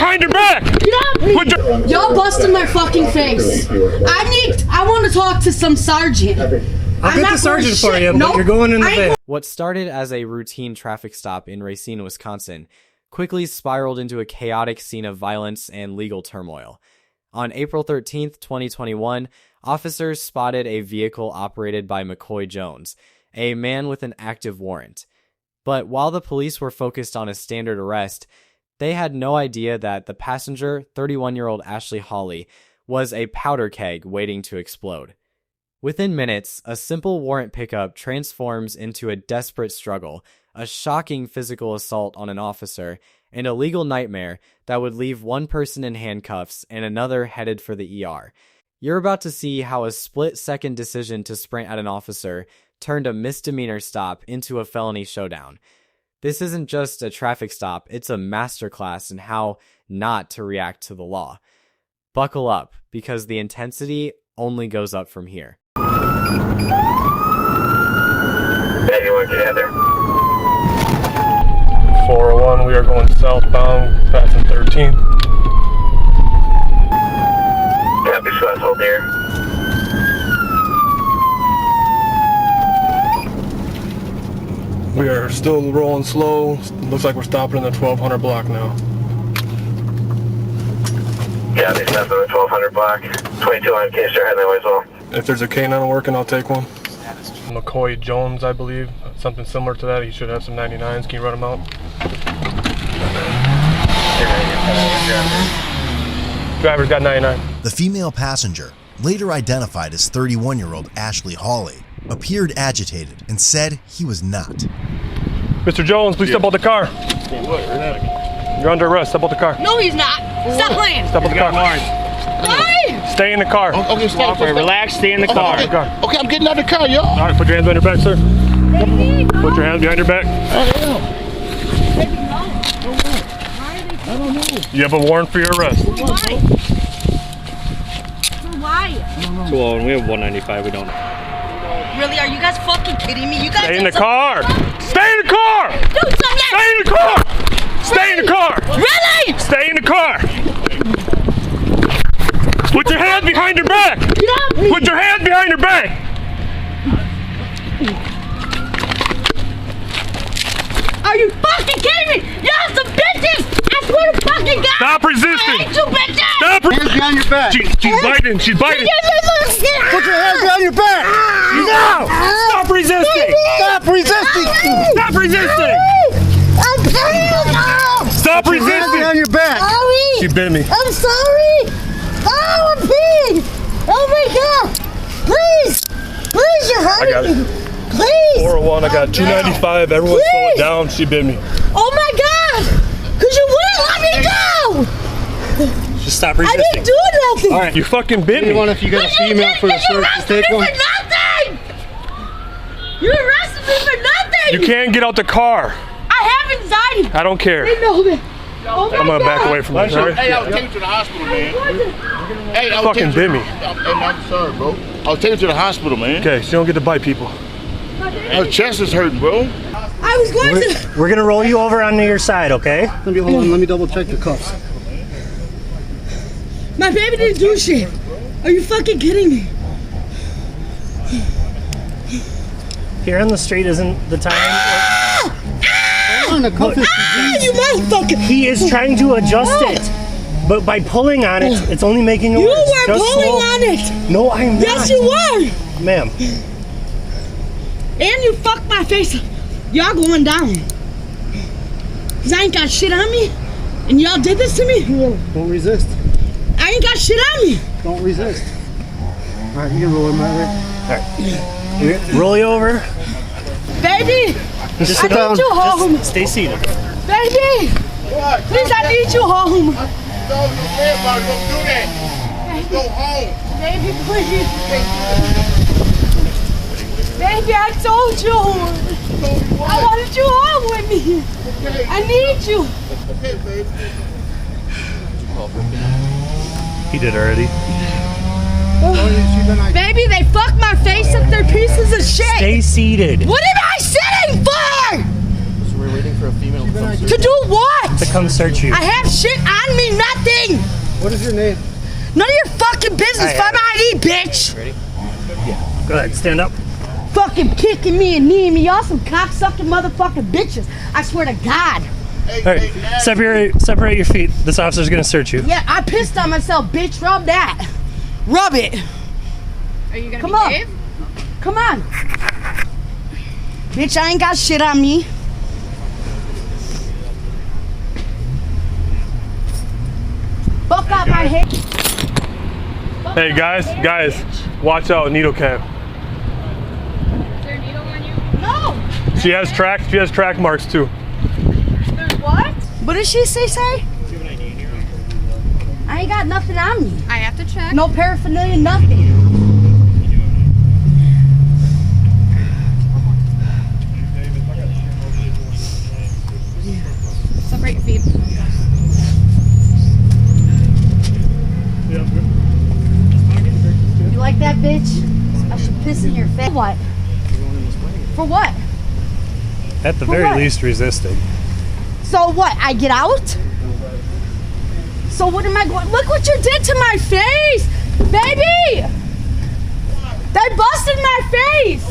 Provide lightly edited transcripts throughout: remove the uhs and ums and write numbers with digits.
behind your back! Y'all busted my fucking face. I want to talk to some sergeant. I'll get the sergeant for you, but you're going in the van. What started as a routine traffic stop in Racine, Wisconsin, quickly spiraled into a chaotic scene of violence and legal turmoil. On April 13th, 2021, officers spotted a vehicle operated by McCoy Jones, a man with an active warrant. But while the police were focused on a standard arrest, they had no idea that the passenger, 31-year-old Ashley Hawley, was a powder keg waiting to explode. Within minutes, a simple warrant pickup transforms into a desperate struggle, a shocking physical assault on an officer, and a legal nightmare that would leave one person in handcuffs and another headed for the ER. You're about to see how a split-second decision to sprint at an officer turned a misdemeanor stop into a felony showdown. This isn't just a traffic stop, it's a masterclass in how not to react to the law. Buckle up, because the intensity only goes up from here. Anyone get in there? 401, we are going southbound, passing 13th. Happy Swiss, hold here. We are still rolling slow. Looks like we're stopping in the 1200 block now. Yeah, they stopped in the 1200 block. 2200 case they're heading that way as well. If there's a K9 working, I'll take one. McCoy Jones, I believe. Something similar to that. He should have some 99s. Can you run them out? Driver's got 99. The female passenger, later identified as 31-year-old Ashley Hawley, appeared agitated and said he was not. Mr. Jones, please step out the car. You're under arrest. Step out the car. No, he's not. Stop playing. Step out the car. Why? Stay in the car. Okay, stop. Relax. Stay in the car. Okay, I'm getting out of the car, yo. All right, put your hands behind your back, sir. Put your hands behind your back. I don't know. You have a warrant for your arrest. For why? Well, we have 195. We don't. Really? Are you guys fucking kidding me? You guys Stay in the car. Stay in the car. Do something. Stay in the car. Stay in the car. Really? Stay in the car. Put your hands behind your back. Get off me. Put your hands behind your back. Are you fucking kidding me? Y'all some bitches! I swear to fucking God! Stop resisting! I hate you bitches! Stop! Hands behind your back. She's biting. She's biting. Put your hands behind your back. No! Stop resisting! Stop resisting. Stop resisting! I'm sorry! Stop Put your hands behind resisting! your back. Sorry! She bit me. I'm sorry! Oh, I'm peeing! Oh my God! Please! Please, you're I got hurting it. me! Please! 401, I got 295. Everyone slow it down. She bit me. Oh my God! Cause you wouldn't let me go! Just stop I resisting. didn't do nothing! All right. You fucking bit me. Anyone, if you got a female for the search, just take one. You arrested me for nothing! You arrested me for nothing! You can't get out the car. I have anxiety! I don't care. They know that. Oh my I'm gonna back God. away from this. All right? Hey, I was taking you to the hospital, man. Hey, I was Fucking bit me. I'm sorry, bro. I was taking you to the hospital, man. Okay, so you don't get to bite people. My chest is hurting, bro. I was going to. We're gonna roll you over onto your side, okay? Hold on, let me double check the cuffs. My baby didn't do shit. Are you fucking kidding me? Here on the street isn't the time. Hold on, the cuff is You motherfucker! He is trying to adjust it, but by pulling on it, it's only making it You worse. were Just pulling slow. on it! No, I'm not. Yes, you were! Ma'am. And you fucked my face up. Y'all going down. Cause I ain't got shit on me. And y'all did this to me? Don't resist. I ain't got shit on me. Don't resist. All right, you can roll him right there. All right. Roll you over. Baby! Just I sit down. need you home. Just stay seated. Baby! Please, I need you home. Don't do that. Go home. Baby, please. Baby, I told you. I wanted you home with me. I need you. He did already. Baby, they fucked my face up. They're pieces of shit. Stay seated. What am I sitting for? So we're waiting for a female. To do what? To come search you. I have shit on me, nothing. What is your name? None of your fucking business. Find my ID, bitch. Ready? Yeah. Go ahead, stand up. Fucking kicking me and kneeing me. Y'all some cocksucking motherfucking bitches. I swear to God. All right, separate your feet. This officer's gonna search you. Yeah, I pissed on myself, bitch. Rub that. Rub it. Are you gonna Come behave? on. Come on. Bitch, I ain't got shit on me. Fuck out my head. Hey guys, watch out, needle cap. Is there a needle on you? No. She has track marks too. There's what? What did she say? I ain't got nothing on me. I have to check. No paraphernalia, nothing. Separate your feet. You like that, bitch? I should piss in your face. What? For what? At the For very what? least, resisting. So what? I get out? So what am I going? Look what you did to my face, baby! They busted my face.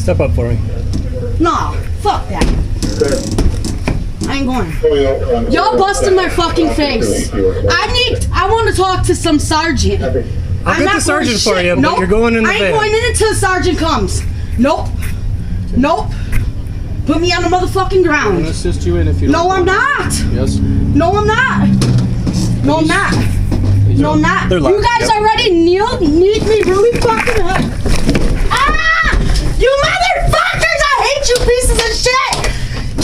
Step up for me. No, fuck that. I ain't going. Y'all busted my fucking face. I want to talk to some sergeant. I'll get the sergeant for you, but you're going in the I ain't van. going in until the sergeant comes. Nope. Put me on the motherfucking ground. I'm gonna assist you in if you don't. No, I'm not. Yes. No, I'm not. No, I'm not. No, I'm not. They're You locked. guys already need me really fucking hard. Ah! You motherfuckers! I hate you pieces of shit!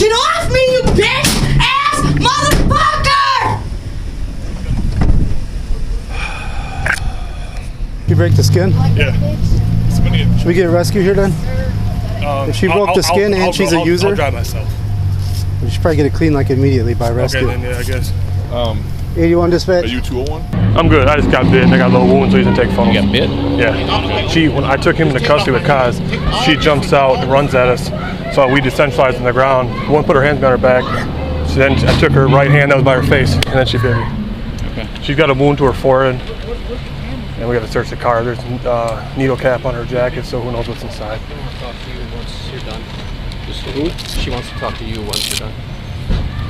Get off me, you bitch ass motherfucker! You break the skin? Yeah. Should we get a rescue here then? If she broke the skin and she's a user, I'll drive myself. we should probably get it cleaned like immediately by rescue. Okay, then yeah, I guess. 81 dispatch. Are you 201? I'm good. I just got bit and I got a little wound, so he's gonna take photos. You got bit? Yeah. When I took him into custody with Kaz, she jumps out and runs at us. So we decentralized on the ground. One put her hands behind her back. So then I took her right hand that was by her face, and then she bit me. Okay. She's got a wound to her forehead, and we got to search the car. There's needle cap on her jacket, so who knows what's inside. She wants to talk to you once you're done. Just who? She wants to talk to you once you're done.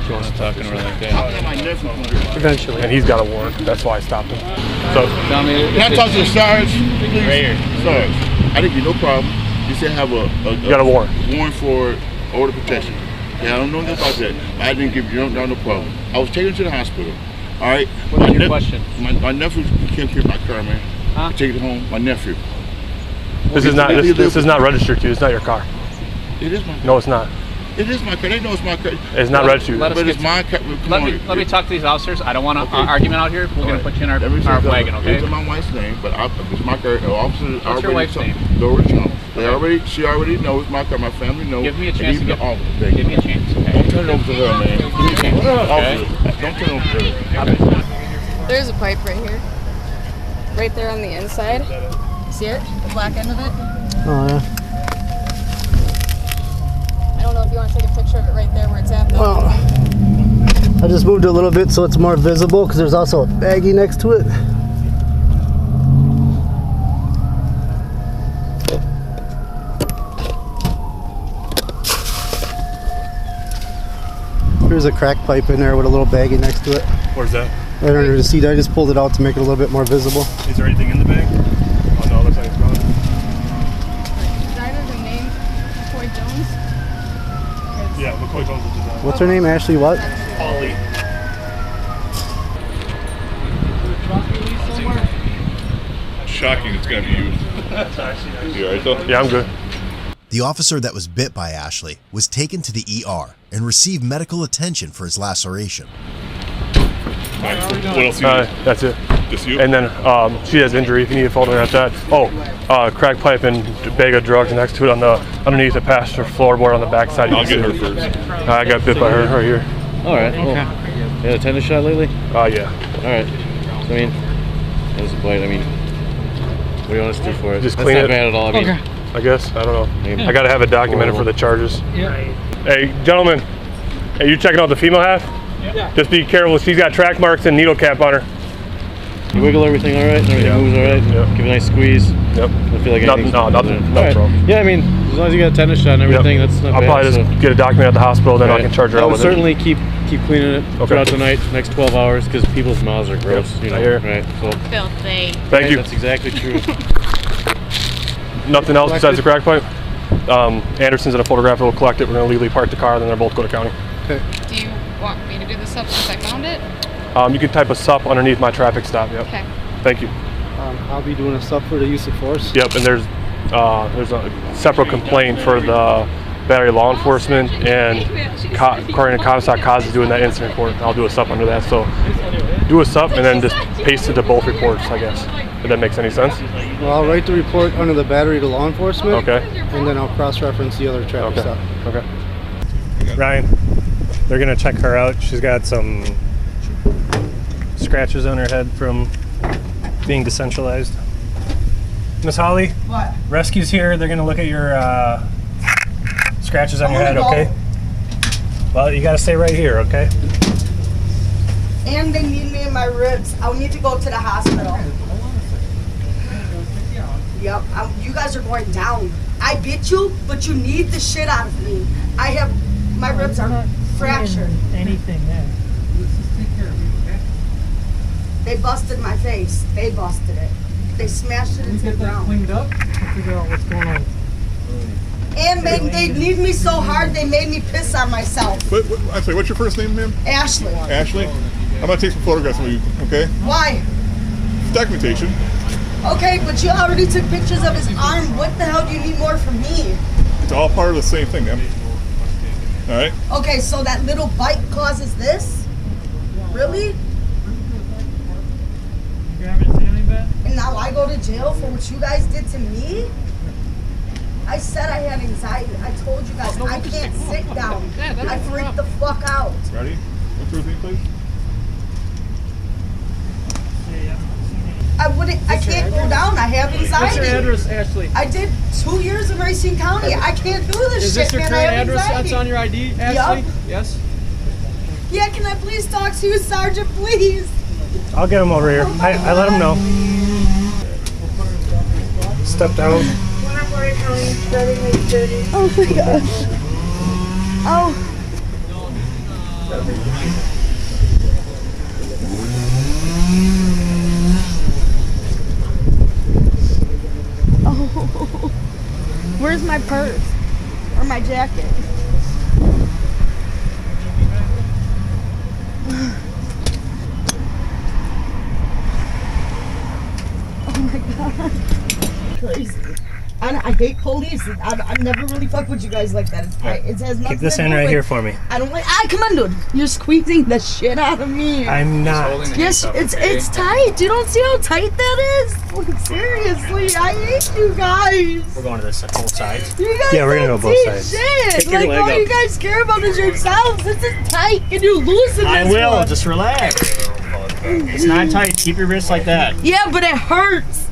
She wants to talk to her like that. Eventually. And he's got a warrant. That's why I stopped him. So Tell me. Can I talk to the Sarge? Please? Right here. Sarge, I didn't get no problem. You said have a you got a warrant. warrant for order protection. Yeah, I don't know anything about that. I didn't give you no problem. I was taken to the hospital. All right. What's your question? My nephew came here in my car, man. Huh? I take it home. My nephew. This is not registered to you. It's not your car. It is my car. No, it's not. It is my car. They know it's my car. It's not registered. Let us But get it's my car. Let me talk to these officers. I don't want an argument out here. We're gonna put you in our wagon, okay? It's my wife's name, but it's my car. Officer. What's your wife's name? She already knows my car. My family knows. Give me a chance to Give give me a chance. Okay? Don't turn it over to her, man. Give me a chance. Officer, don't turn it over to her. There's a pipe right here. Right there on the inside. See it? The black end of it? Oh, yeah. I don't know if you want to take a picture of it right there where it's at though. Well, I just moved it a little bit so it's more visible because there's also a baggie next to it. There's a crack pipe in there with a little baggie next to it. Where's that? Right under the seat. I just pulled it out to make it a little bit more visible. Is there anything in the bag? Oh no, it looks like it's gone. Designer, the name McCoy Jones. Yeah, McCoy Jones is designer. What's her name? Ashley what? Hawley. Shocking, it's gonna be you. You alright though? Yeah, I'm good. The officer that was bit by Ashley was taken to the ER and received medical attention for his laceration. What else you need? That's it. Just you? And then she has injury. If you need a photo at that. Oh, crack pipe and bag of drugs next to it underneath the passenger floorboard on the back side. I'll get her first. I got bit by her right here. All right. Cool. You had a tetanus shot lately? Yeah. All right. So, I mean, that was a bite. I mean, do you want us to do for it? Just That's clean not it. bad at all. I mean, I guess. I don't know. Yeah. I gotta have it documented for the charges. Yeah. Hey, gentlemen. Hey, you checking out the female half? Yeah. Just be careful. She's got track marks and needle cap on her. You wiggle everything all right? Everything moves all right? Yep. Give it a nice squeeze? Yep. I feel like nothing, nothing right. wrong. Yeah, I mean, as long as you got a tetanus shot and everything, that's not I'll bad. probably just get a document at the hospital, then I can charge her out with it. Certainly keep cleaning it throughout the night, next 12 hours, because people's mouths are gross. You know, right? So. Filthy. Thank you. That's exactly true. Nothing else besides the crack pipe? Anderson's at a photographer will collect it. We're going to legally park the car, then they'll both go to county. Okay. Do you want me to do the sup since I found it? You can type a sup underneath my traffic stop. Yep. Okay. Thank you. I'll be doing a sub for the use of force. Yep, and there's a separate complaint for the battery law enforcement, and according to Comstock, Cause is doing that incident report. I'll do a sup under that. So do a sup and then just paste it to both reports, I guess. If that makes any sense. Well, I'll write the report under the battery to law enforcement. Okay. And then I'll cross-reference the other traffic stuff. Okay. Ryan, they're gonna check her out. She's got some scratches on her head from being decentralized. Miss Hawley? What? Rescue's here. They're gonna look at your scratches on your head, okay? Well, you gotta stay right here, okay? And they need me in my ribs. I'll need to go to the hospital. Yep, you guys are going down. I beat you, but you need the shit out of me. My ribs are fractured. Anything there. They busted my face. They busted it. They smashed it into the ground. Cleaned up. Figure out what's going on. And they need me so hard, they made me piss on myself. I'm sorry, what's your first name, ma'am? Ashley. Ashley? I'm gonna take some photographs of you, okay? Why? Documentation. Okay, but you already took pictures of his arm. What the hell do you need more from me? It's all part of the same thing, ma'am. All right? Okay, so that little bite causes this? Really? And now I go to jail for what you guys did to me? I said I had anxiety. I told you guys I can't sit down. I freak the fuck out. Ready? What's your name, please? I can't go down. I have anxiety. What's your address, Ashley? I did 2 years in Racine County. I can't do this Is shit, this your man. current I have address anxiety. that's on your ID, Ashley? Yep. Yes? Yeah, can I please talk to you, Sergeant, please? I'll get him over here. I let him know. Stepped out. Oh my gosh. Oh. Oh. Where's my purse? Or my jacket? Oh my god. Crazy. I hate police. I never really fuck with you guys like that. It has nothing Keep this to in do right with- here for me. I don't like. Come on, dude. You're squeezing the shit out of me. I'm not. Yes, it's tight. You don't see how tight that is? Like, seriously, I hate you guys. We're going to this whole side. You guys Yeah, we're gonna don't go both see sides. Shit. Pick your Like leg all up. you guys care about is yourselves. This is tight. Can you loosen I this will. one? Just relax. It's not tight. Keep your wrist like that. Yeah, but it hurts.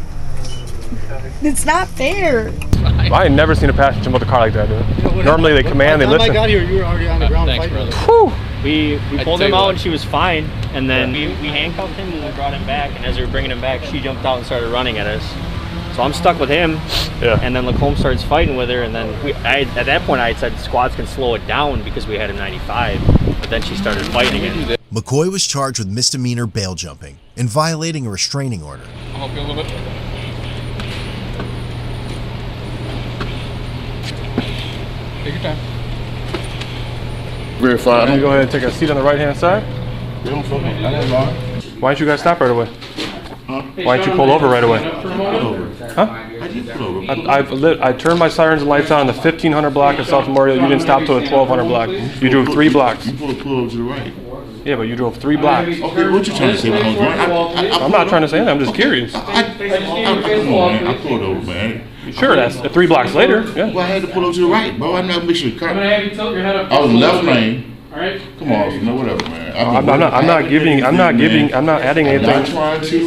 It's not fair. I had never seen a passenger jump out the car like that, dude. Normally they command, they By the time listen. I got here, you were already on the ground fighting. Whew. We pulled him out and she was fine, and then we handcuffed him and we brought him back, and as we were bringing him back, she jumped out and started running at us. So I'm stuck with him, and then Lacombe starts fighting with her, and then at that point I had said squads can slow it down because we had him 95, but then she started fighting again. McCoy was charged with misdemeanor bail jumping and violating a restraining order. I'll help you a little bit. Take your time. Verify. I'm gonna go ahead and take a seat on the right-hand side. Why didn't you guys stop right away? Why didn't you pull over right away? Huh? I turned my sirens and lights on the 1500 block of South Memorial. You didn't stop till the 1200 block. You drove 3 blocks. You pull over to the right. Yeah, but you drove 3 blocks. Okay, what you trying to say? I'm not trying to say that. I'm just curious. Come on, man. I pulled over, man. Sure, that's 3 blocks later. Yeah. Well, I had to pull over to the right, bro. I never mixed the car. I was in left lane. All right. Come on, no, whatever, man. I'm not adding anything.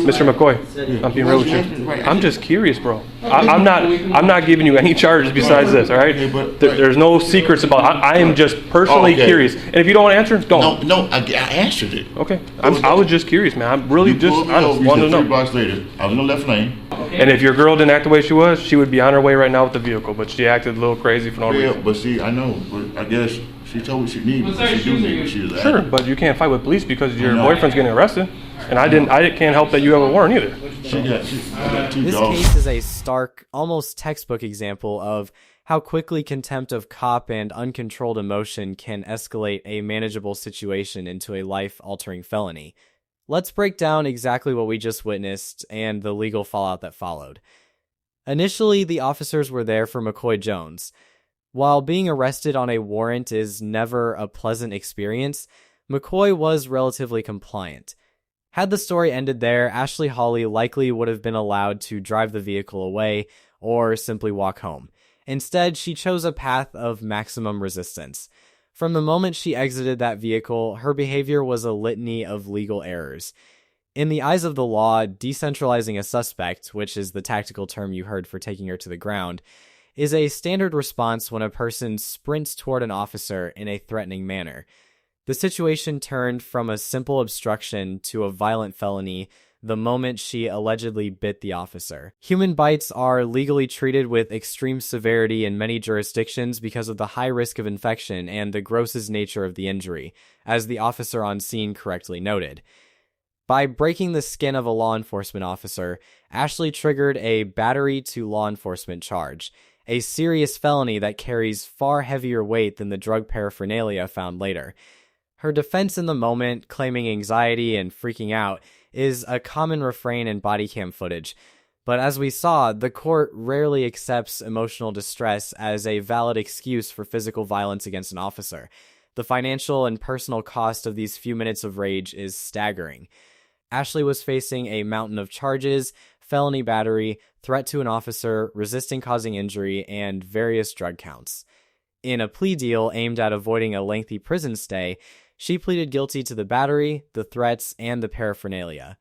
Mr. McCoy, I'm being real with you. I'm just curious, bro. I'm not giving you any charges besides this, all right? There's no secrets about it. I am just personally curious. And if you don't want to answer, don't. No, I answered it. Okay. I was just curious, man. I'm really just honest. Wanted to know. 3 blocks later, I was in the left lane. And if your girl didn't act the way she was, she would be on her way right now with the vehicle. But she acted a little crazy for no reason. Yeah, but see, I know. But I guess she told me she needed me. What size shoes are you? Sure, but you can't fight with police because your boyfriend's getting arrested. And I can't help that you have a warrant either. She got 2 This dogs. case is a stark, almost textbook example of how quickly contempt of cop and uncontrolled emotion can escalate a manageable situation into a life-altering felony. Let's break down exactly what we just witnessed and the legal fallout that followed. Initially, the officers were there for McCoy Jones. While being arrested on a warrant is never a pleasant experience, McCoy was relatively compliant. Had the story ended there, Ashley Hawley likely would have been allowed to drive the vehicle away or simply walk home. Instead, she chose a path of maximum resistance. From the moment she exited that vehicle, her behavior was a litany of legal errors. In the eyes of the law, decentralizing a suspect, which is the tactical term you heard for taking her to the ground, is a standard response when a person sprints toward an officer in a threatening manner. The situation turned from a simple obstruction to a violent felony the moment she allegedly bit the officer. Human bites are legally treated with extreme severity in many jurisdictions because of the high risk of infection and the gross nature of the injury, as the officer on scene correctly noted. By breaking the skin of a law enforcement officer, Ashley triggered a battery to law enforcement charge, a serious felony that carries far heavier weight than the drug paraphernalia found later. Her defense in the moment, claiming anxiety and freaking out, is a common refrain in bodycam footage. But as we saw, the court rarely accepts emotional distress as a valid excuse for physical violence against an officer. The financial and personal cost of these few minutes of rage is staggering. Ashley was facing a mountain of charges, felony battery, threat to an officer, resisting causing injury, and various drug counts. In a plea deal aimed at avoiding a lengthy prison stay, she pleaded guilty to the battery, the threats, and the paraphernalia.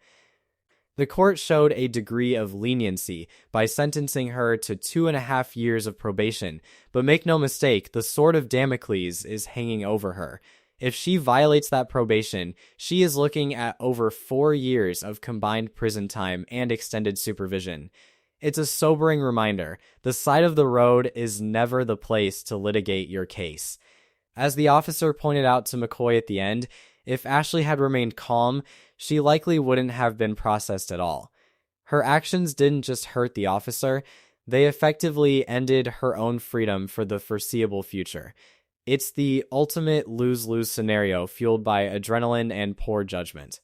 The court showed a degree of leniency by sentencing her to 2.5 years of probation, but make no mistake, the sword of Damocles is hanging over her. If she violates that probation, she is looking at over 4 years of combined prison time and extended supervision. It's a sobering reminder, the side of the road is never the place to litigate your case. As the officer pointed out to McCoy at the end, if Ashley had remained calm, she likely wouldn't have been processed at all. Her actions didn't just hurt the officer, they effectively ended her own freedom for the foreseeable future. It's the ultimate lose-lose scenario fueled by adrenaline and poor judgment.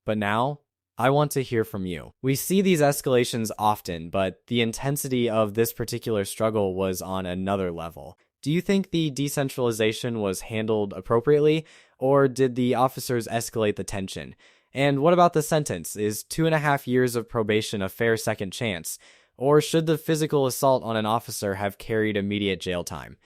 But now, I want to hear from you. We see these escalations often, but the intensity of this particular struggle was on another level. Do you think the decentralization was handled appropriately, or did the officers escalate the tension? And what about the sentence? Is 2.5 years of probation a fair second chance? Or should the physical assault on an officer have carried immediate jail time?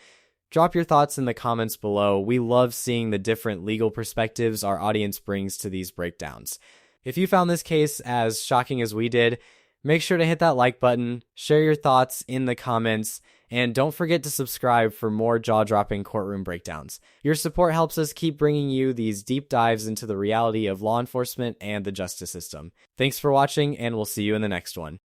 Drop your thoughts in the comments below. We love seeing the different legal perspectives our audience brings to these breakdowns. If you found this case as shocking as we did, make sure to hit that like button, share your thoughts in the comments, and don't forget to subscribe for more jaw-dropping courtroom breakdowns. Your support helps us keep bringing you these deep dives into the reality of law enforcement and the justice system. Thanks for watching, and we'll see you in the next one.